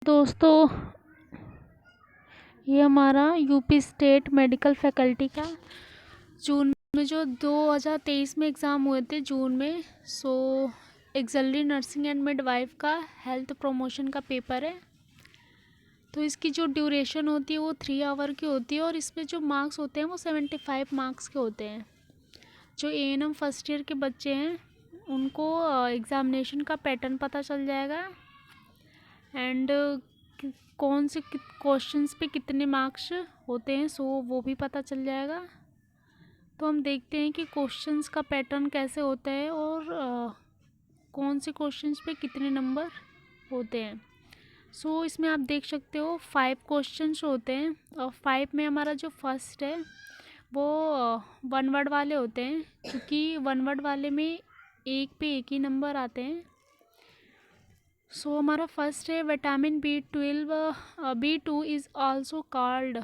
दोस्तों, ये हमारा यूपी स्टेट मेडिकल फैकल्टी का जून में जो 2023 में एग्ज़ाम हुए थे जून में। एक्सलरी नर्सिंग एंड मिडवाइफ का हेल्थ प्रमोशन का पेपर है। तो इसकी जो ड्यूरेशन होती है वो 3 आवर की होती है और इसमें जो मार्क्स होते हैं वो 75 मार्क्स के होते हैं। जो एएनएम फर्स्ट ईयर के बच्चे हैं उनको एग्ज़ामिनेशन का पैटर्न पता चल जाएगा एंड कौन से क्वेश्चंस पे कितने मार्क्स होते हैं वो भी पता चल जाएगा। तो हम देखते हैं कि क्वेश्चंस का पैटर्न कैसे होता है और कौन से क्वेश्चंस पे कितने नंबर होते हैं। इसमें आप देख सकते हो 5 क्वेश्चंस होते हैं और 5 में हमारा जो फर्स्ट है वो 1 वर्ड वाले होते हैं, क्योंकि 1 वर्ड वाले में एक पे एक ही नंबर आते हैं। हमारा फर्स्ट है vitamin B2 is also called,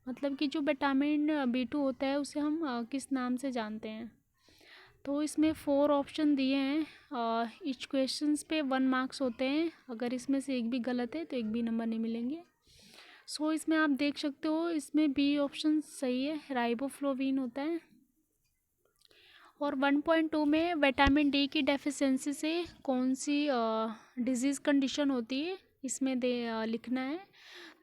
मतलब कि जो विटामिन B2 होता है उसे हम किस नाम से जानते हैं। तो इसमें 4 ऑप्शन दिए हैं। ईच क्वेश्चंस पे 1 मार्क्स होते हैं। अगर इसमें से एक भी गलत है तो एक भी नंबर नहीं मिलेंगे। इसमें आप देख सकते हो इसमें बी ऑप्शन सही है, राइबोफ्लोविन होता है। और 1.2 में विटामिन डी की डेफिशिएंसी से कौन सी डिजीज़ कंडीशन होती है इसमें लिखना है।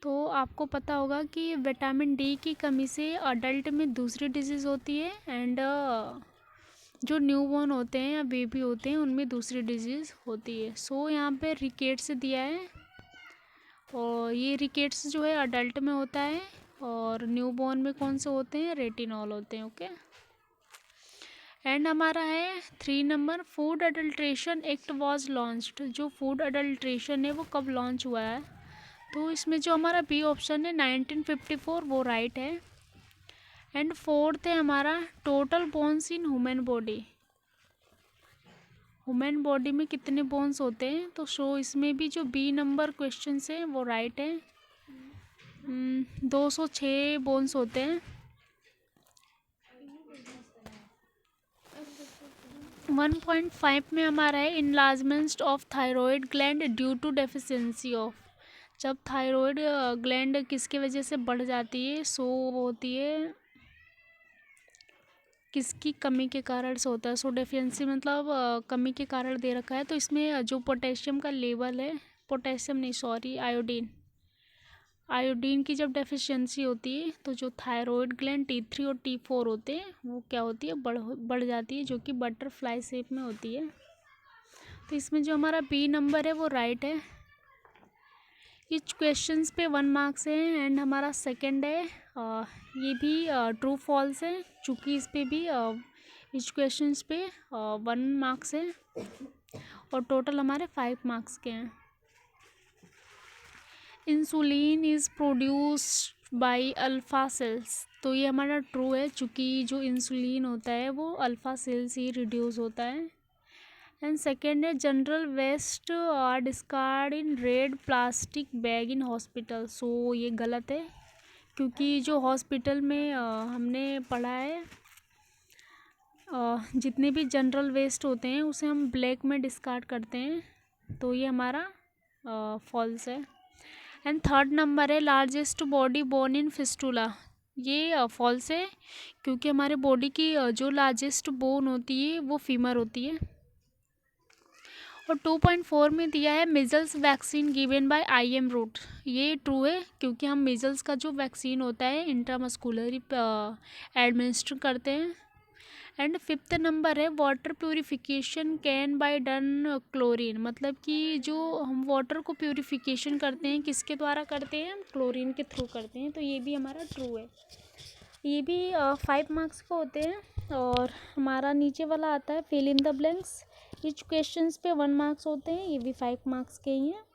तो आपको पता होगा कि विटामिन डी की कमी से अडल्ट में दूसरी डिजीज़ होती है एंड जो न्यूबॉर्न होते हैं या बेबी होते हैं उनमें दूसरी डिजीज़ होती है। यहाँ पे रिकेट्स दिया है और ये रिकेट्स जो है अडल्ट में होता है और न्यूबॉर्न में कौन से होते हैं, रेटिनॉल होते हैं। ओके, एंड हमारा है 3 number, food adulteration act was launched. जो फूड अडल्ट्रेशन है वो कब लॉन्च हुआ है। तो इसमें जो हमारा बी ऑप्शन है 1954 वो राइट है। एंड फोर्थ है हमारा total bones in human body. Human body में कितने बोन्स होते हैं। तो इसमें भी जो बी नंबर क्वेश्चन है वो राइट है। 206 बोन्स होते हैं। 1.5 में हमारा है enlargement of thyroid gland due to deficiency of. जब थायराइड ग्लैंड किसकी वजह से बढ़ जाती है, वो होती है किसकी कमी के कारण से होता है। डेफिशिएंसी मतलब कमी के कारण दे रखा है। तो इसमें जो पोटेशियम का लेवल है, आयोडीन की जब डेफिशिएंसी होती है तो जो थायराइड ग्लैंड T3 और T4 होते हैं वो क्या होती है, बढ़ जाती है, जो कि बटरफ्लाई शेप में होती है। तो इसमें जो हमारा बी नंबर है वो राइट है। इच क्वेश्चंस पे 1 मार्क्स है एंड हमारा सेकंड है ये भी ट्रू फॉल्स है, चूँकि इस पे भी इच क्वेश्चंस पे 1 मार्क्स है और टोटल हमारे 5 मार्क्स के हैं। Insulin is produced by alpha cells. तो ये हमारा ट्रू है, चूँकि जो इंसुलिन होता है वो अल्फ़ा सेल्स ही रिड्यूस होता है। एंड सेकेंड है general waste are discard in red plastic bag in hospital. ये गलत है, क्योंकि जो हॉस्पिटल में हमने पढ़ा है जितने भी जनरल वेस्ट होते हैं उसे हम ब्लैक में डिस्कार्ड करते हैं। तो ये हमारा फॉल्स है। एंड थर्ड नंबर है लार्जेस्ट बॉडी बोन इन फिस्टुला। ये फॉल्स है, क्योंकि हमारे बॉडी की जो लार्जेस्ट बोन होती है वो फीमर होती है। और 2.4 में दिया है measles vaccine given by IM route. ये ट्रू है, क्योंकि हम मिजल्स का जो वैक्सीन होता है इंट्रामस्कुलरी एडमिनिस्टर करते हैं। एंड 5th नंबर है water purification can buy done chlorine. मतलब कि जो हम वाटर को प्यूरिफिकेशन करते हैं किसके द्वारा करते हैं, हम क्लोरीन के थ्रू करते हैं। तो ये भी हमारा ट्रू है। ये भी 5 मार्क्स का होते हैं। और हमारा नीचे वाला आता है fill in the blanks. Each questions पे 1 मार्क्स होते हैं, ये भी 5 मार्क्स के ही हैं।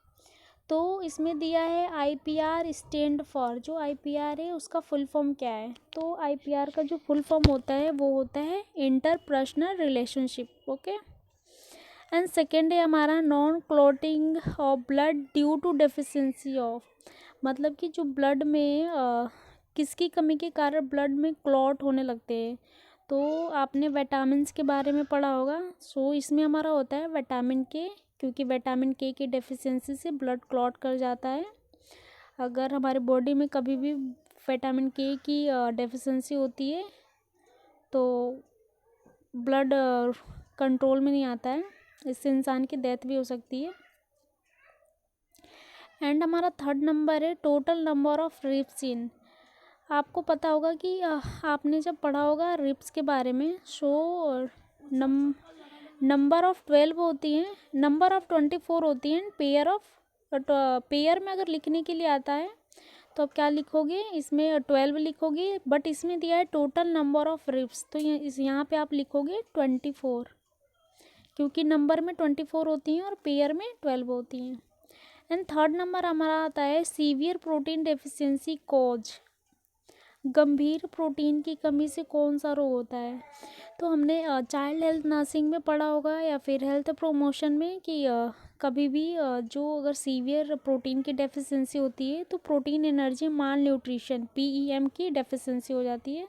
तो इसमें दिया है IPR स्टैंड फॉर। जो IPR है उसका फुल फॉर्म क्या है। तो IPR का जो फुल फॉर्म होता है वो होता है interpersonal relationship. Okay, and second है हमारा non clotting of blood due to deficiency of. मतलब कि जो ब्लड में किसकी कमी के कारण ब्लड में क्लॉट होने लगते हैं। तो आपने विटामिन्स के बारे में पढ़ा होगा। इसमें हमारा होता है विटामिन के, क्योंकि विटामिन के की डेफिशिएंसी से ब्लड क्लॉट कर जाता है। अगर हमारे बॉडी में कभी भी विटामिन के की डेफिशिएंसी होती है तो ब्लड कंट्रोल में नहीं आता है, इससे इंसान की डेथ भी हो सकती है। एंड हमारा थर्ड नंबर है टोटल नंबर ऑफ रिब्स इन। आपको पता होगा कि आपने जब पढ़ा होगा रिब्स के बारे में, सो नंबर ऑफ 12 होती हैं, नंबर ऑफ 24 होती हैं, पेयर में अगर लिखने के लिए आता है तो आप क्या लिखोगे, इसमें 12 लिखोगे, बट इसमें दिया है टोटल नंबर ऑफ रिब्स, तो यहाँ पे आप लिखोगे 24, क्योंकि नंबर में 24 होती हैं और पेयर में 12 होती हैं। एंड थर्ड नंबर हमारा आता है सीवियर प्रोटीन डेफिशिएंसी कॉज। गंभीर प्रोटीन की कमी से कौन सा रोग होता है? तो हमने चाइल्ड हेल्थ नर्सिंग में पढ़ा होगा या फिर हेल्थ प्रमोशन में कि कभी भी जो अगर सीवियर प्रोटीन की डेफिशिएंसी होती है तो प्रोटीन एनर्जी माल न्यूट्रिशन PEM की डेफिशिएंसी हो जाती है।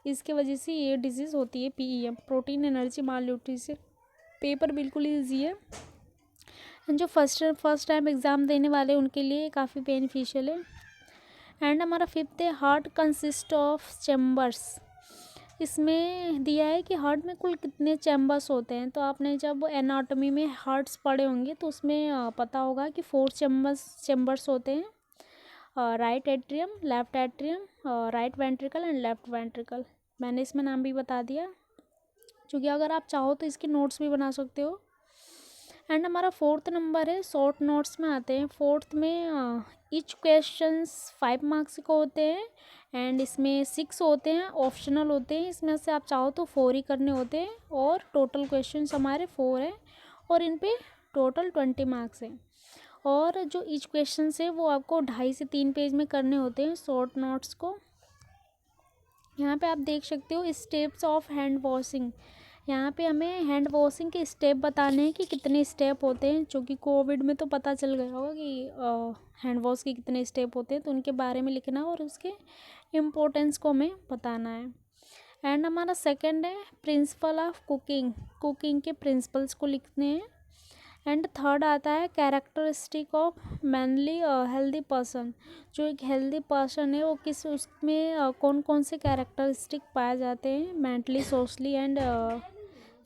इसके वजह से ये डिजीज़ होती है PEM, प्रोटीन एनर्जी माल न्यूट्रिशन। पेपर बिल्कुल ईजी है, जो फर्स्ट टाइम एग्ज़ाम देने वाले उनके लिए काफ़ी बेनिफिशियल है। एंड हमारा फिफ्थ है हार्ट कंसिस्ट ऑफ चैम्बर्स। इसमें दिया है कि हार्ट में कुल कितने चैम्बर्स होते हैं। तो आपने जब एनाटॉमी में हार्ट्स पढ़े होंगे तो उसमें पता होगा कि 4 चैम्बर्स होते हैं, right atrium, left atrium, right ventricle and left ventricle. मैंने इसमें नाम भी बता दिया, क्योंकि अगर आप चाहो तो इसके नोट्स भी बना सकते हो। एंड हमारा फोर्थ नंबर है शॉर्ट नोट्स में आते हैं। फोर्थ में ईच क्वेश्चंस 5 मार्क्स के होते हैं एंड इसमें 6 होते हैं, ऑप्शनल होते हैं। इसमें से आप चाहो तो 4 ही करने होते हैं और टोटल क्वेश्चंस हमारे 4 हैं और इन पे टोटल 20 मार्क्स हैं। और जो ईच क्वेश्चन है वो आपको 2.5 से 3 पेज में करने होते हैं शॉर्ट नोट्स को। यहाँ पे आप देख सकते हो स्टेप्स ऑफ हैंड वॉशिंग। यहाँ पे हमें हैंड वॉशिंग के स्टेप बताने हैं कि कितने स्टेप होते हैं, जो कि कोविड में तो पता चल गया होगा कि हैंड वॉश के कितने स्टेप होते हैं, तो उनके बारे में लिखना है और उसके इम्पोर्टेंस को हमें बताना है। एंड हमारा सेकंड है प्रिंसिपल ऑफ कुकिंग, कुकिंग के प्रिंसिपल्स को लिखने हैं। एंड थर्ड आता है characteristic of mainly healthy person. जो एक हेल्दी पर्सन है वो किस उसमें कौन कौन से कैरेक्टरिस्टिक पाए जाते हैं, मेंटली, सोशली एंड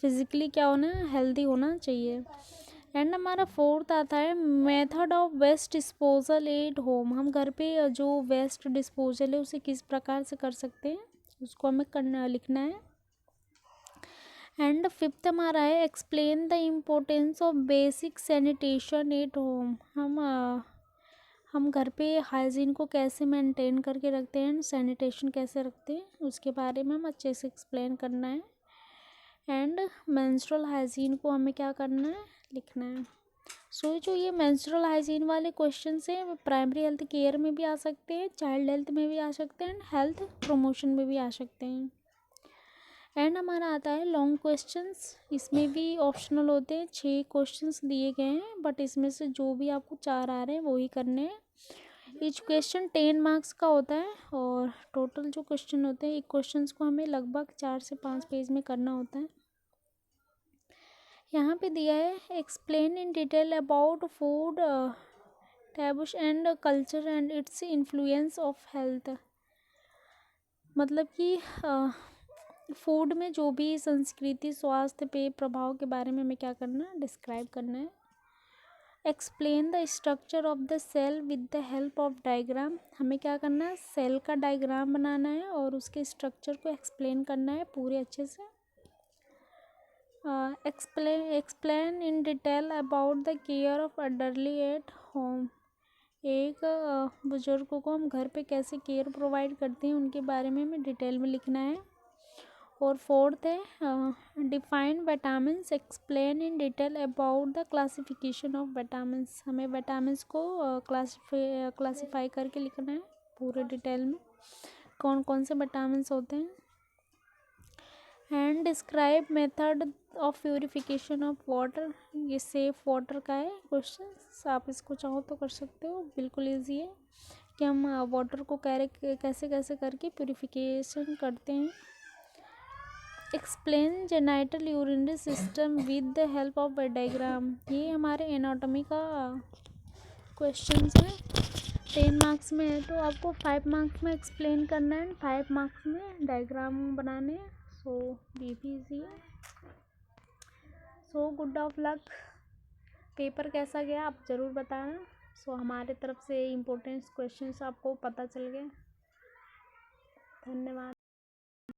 फिजिकली क्या होना, हेल्दी होना चाहिए। एंड हमारा फोर्थ आता है method of waste disposal at home. हम घर पे जो वेस्ट डिस्पोजल है उसे किस प्रकार से कर सकते हैं, उसको हमें लिखना है। एंड फिफ्थ हमारा है explain the importance of basic sanitation eight home. हम घर पे हाइजीन को कैसे मेंटेन करके रखते हैं, सैनिटेशन कैसे रखते हैं, उसके बारे में हम अच्छे से एक्सप्लेन करना है। एंड मेंस्ट्रुअल हाइजीन को हमें क्या करना है, लिखना है। सो जो ये मेंस्ट्रुअल हाइजीन वाले क्वेश्चन हैं वो प्राइमरी हेल्थ केयर में भी आ सकते हैं, चाइल्ड हेल्थ में भी आ सकते हैं एंड हेल्थ प्रमोशन में भी आ सकते हैं। एंड हमारा आता है लॉन्ग क्वेश्चंस। इसमें भी ऑप्शनल होते हैं, 6 क्वेश्चंस दिए गए हैं, बट इसमें से जो भी आपको 4 आ रहे हैं वही करने हैं। ईच क्वेश्चन 10 मार्क्स का होता है और टोटल जो क्वेश्चन होते हैं एक क्वेश्चन को हमें लगभग 4 से 5 पेज में करना होता है। यहाँ पे दिया है explain in detail about food taboos and culture and its influence of health. मतलब कि फूड में जो भी संस्कृति, स्वास्थ्य पे प्रभाव के बारे में हमें क्या करना है, डिस्क्राइब करना है। Explain the structure of the cell with the help of diagram. हमें क्या करना है, सेल का डायग्राम बनाना है और उसके स्ट्रक्चर को एक्सप्लेन करना है पूरे अच्छे से। Explain in detail about the care of elderly at home. एक बुजुर्गों को हम घर पे कैसे केयर प्रोवाइड करते हैं उनके बारे में हमें डिटेल में लिखना है। और फोर्थ है define vitamins, explain in detail about the classification of vitamins. हमें विटामिन्स को क्लासिफाई करके लिखना है पूरे डिटेल में कौन कौन से विटामिन्स होते हैं। And describe method of purification of water. ये सेफ वाटर का है क्वेश्चन, आप इसको चाहो तो कर सकते हो, बिल्कुल ईजी है कि हम वाटर को कैसे कैसे करके प्योरीफिकेशन करते हैं। Explain genital urinary system with the help of diagram. ये हमारे एनाटॉमी का क्वेश्चन है, 10 मार्क्स में है, तो आपको 5 मार्क्स में एक्सप्लेन करना है, 5 मार्क्स में डायग्राम बनाने हैं। सो बी भी इजी है। So good of luck. Paper कैसा गया आप ज़रूर बताना। सो हमारे तरफ से इम्पोर्टेंट क्वेश्चंस आपको पता चल गए। धन्यवाद।